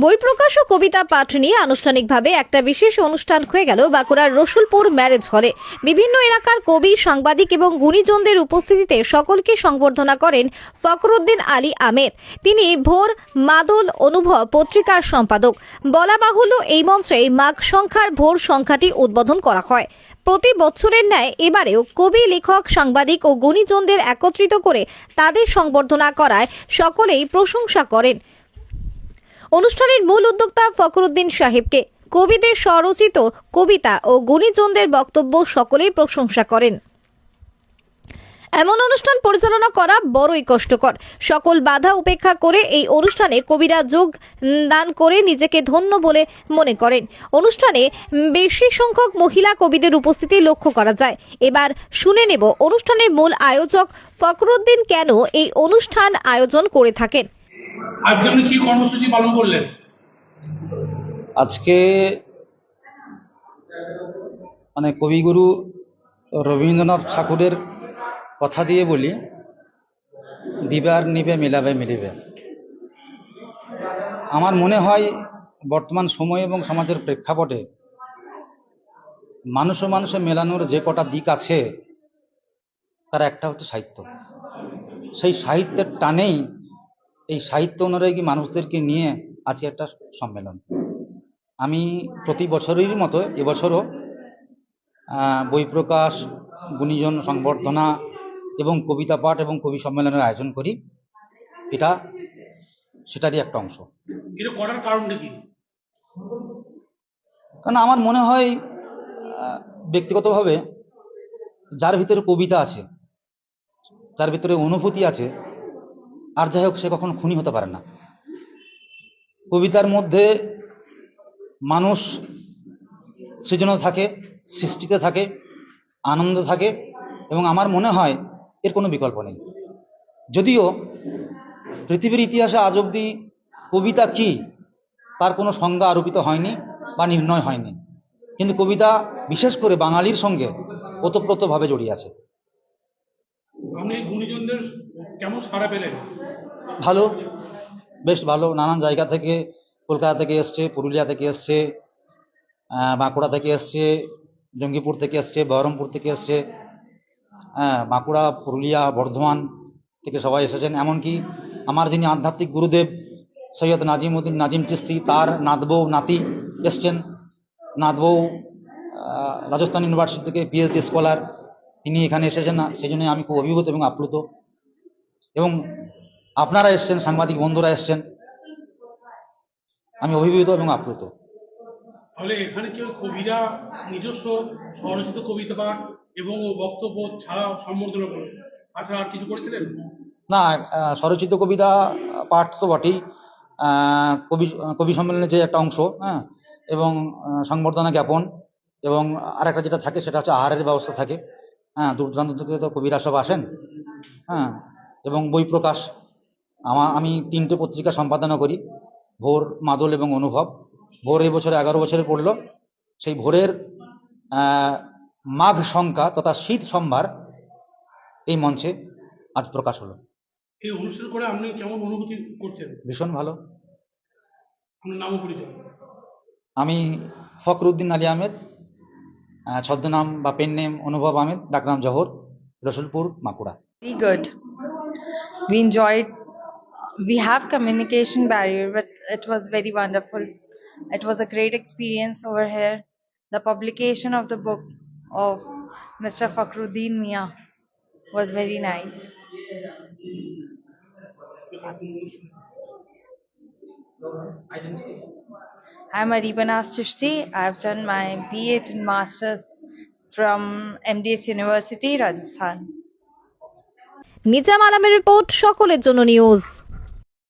বই প্রকাশ ও কবিতা পাঠ নিয়ে আনুষ্ঠানিকভাবে একটা বিশেষ অনুষ্ঠান হয়ে গেল বাঁকুড়ার রসুলপুর ম্যারেজ হলে। বিভিন্ন এলাকার কবি, সাংবাদিক এবং গুণীজনদের উপস্থিতিতে সকলকে সংবর্ধনা করেন ফখরুদ্দিন আলী আহমেদ। তিনি ভোর, মাদল, অনুভব পত্রিকার সম্পাদক। বলা বাহুল্য, এই মঞ্চে মাঘ সংখ্যার ভোর সংখ্যাটি উদ্বোধন করা হয়। প্রতি বছরের ন্যায় এবারেও কবি, লেখক, সাংবাদিক ও গুণীজনদের একত্রিত করে তাদের সংবর্ধনা করায় সকলেই প্রশংসা করেন। অনুষ্ঠানের মূল উদ্যোক্তা ফখরুদ্দিন সাহেবকে। কবিদের স্বরচিত কবিতা ও গুণীজনদের বক্তব্য সকলেই প্রশংসা করেন। এমন অনুষ্ঠান পরিচালনা করা বড়ই কষ্টকর। সকল বাধা উপেক্ষা করে এই অনুষ্ঠানে কবিরা যোগ দান করে নিজেকে ধন্য বলে মনে করেন। অনুষ্ঠানে বেশি সংখ্যক মহিলা কবিদের উপস্থিতি লক্ষ্য করা যায়। এবার শুনে নেব অনুষ্ঠানের মূল আয়োজক ফখরুদ্দিন কেন এই অনুষ্ঠান আয়োজন করে থাকেন। আজকে আপনি কি কর্মসূচি পালন করলেন? আজকে কবিগুরু রবীন্দ্রনাথ ঠাকুরের কথা দিয়ে বলি, দিবার নিবে মিলাবে মিলিবে। আমার মনে হয় বর্তমান সময় এবং সমাজের প্রেক্ষাপটে মানুষ ও মানুষে মেলানোর যে কটা দিক আছে তার একটা হচ্ছে সাহিত্য। সেই সাহিত্যের টানেই এই সাহিত্য অনুরাগী মানুষদেরকে নিয়ে আজকে একটা সম্মেলন। আমি প্রতি বছরেরই মতো এবছরও বই প্রকাশ, গুণীজন সংবর্ধনা এবং কবিতা পাঠ এবং কবি সম্মেলনের আয়োজন করি। এটা সেটারই একটা অংশ। এটা করার কারণটা কি? কারণ আমার মনে হয় ব্যক্তিগতভাবে যার ভিতরে কবিতা আছে, যার ভিতরে অনুভূতি আছে, আর যাই হোক সে কখনো খুনি হতে পারে না। কবিতার মধ্যে মানুষ সৃজন থাকে, সৃষ্টিতে থাকে, আনন্দ থাকে, এবং আমার মনে হয় এর কোনো বিকল্প নেই। যদিও পৃথিবীর ইতিহাসে আজ অবধি কবিতা কি তার কোনো সংজ্ঞা আরোপিত হয়নি বা নির্ণয় হয়নি, কিন্তু কবিতা বিশেষ করে বাঙালির সঙ্গে ওতপ্রোতভাবে জড়িয়ে আছে। আপনি গুণীজনদের কেমন সাড়া পেলেন? ভালো, বেশ ভালো। নানান জায়গা থেকে, কলকাতা থেকে এসছে, পুরুলিয়া থেকে এসছে, বাঁকুড়া থেকে এসছে, জঙ্গিপুর থেকে এসছে, বহরমপুর থেকে এসছে, বাঁকুড়া, পুরুলিয়া, বর্ধমান থেকে সবাই এসেছেন। এমনকি আমার যিনি আধ্যাত্মিক গুরুদেব সৈয়দ নাজিমউদ্দিন নাজিম চিশতি, তার নাতবউ নাতি এসছেন। নাতবউ রাজস্থান ইউনিভার্সিটি থেকে পিএইচডি স্কলার, তিনি এখানে এসেছেন। সেই জন্য আমি খুব অভিভূত এবং আপ্লুত। এবং আপনারা এসছেন, সাংবাদিক বন্ধুরা এসছেন, আমি অভিভূত এবং আপ্লুত। তাহলে এখানে কেউ কবিরা নিজস্ব স্বরচিত কবিতা পাঠ এবং বক্তব্য ছাড়া সম্বর্ধনা করলেন, আচ্ছা আর কিছু করেছিলেন? না, স্বরচিত কবিতা পাঠ তো বটেই, কবি সম্মেলনের যে একটা অংশ, এবং সংবর্ধনা জ্ঞাপন, এবং আরেকটা যেটা থাকে সেটা হচ্ছে আহারের ব্যবস্থা থাকে। দূর দূরান্ত থেকে তো কবিরা সব আসেন। এবং বই প্রকাশ, আমি 3টে পত্রিকা সম্পাদনা করি, ভোর, মাদল এবং অনুভব। ভোর এই বছরে 11 বছরে পড়লো। সেই ভোরের মাঘ সংখ্যা তথা শীত সম্ভার এই মঞ্চে আজ প্রকাশ হলো। এই অনুষ্ঠান করে আপনি কেমন অনুভূতি করছেন? ভীষণ ভালো। আপনার নাম ও পরিচয়? আমি ফখরুদ্দিন আলী আহমেদ, ছদ্মনাম বা পেন নেম অনুভব আহমেদ, ডাকনাম জহর, Rasulpur, Bankura. Very good. We enjoyed. We have communication barrier, but it was very wonderful. It was a great experience over here. The publication of the book of Mr. Fakhruddin Mia was very nice. I'm Aribanas Chishti. I've done my B.Ed and Masters from MDS University, Rajasthan. Nizam আলমের report, সকলের জন্য news.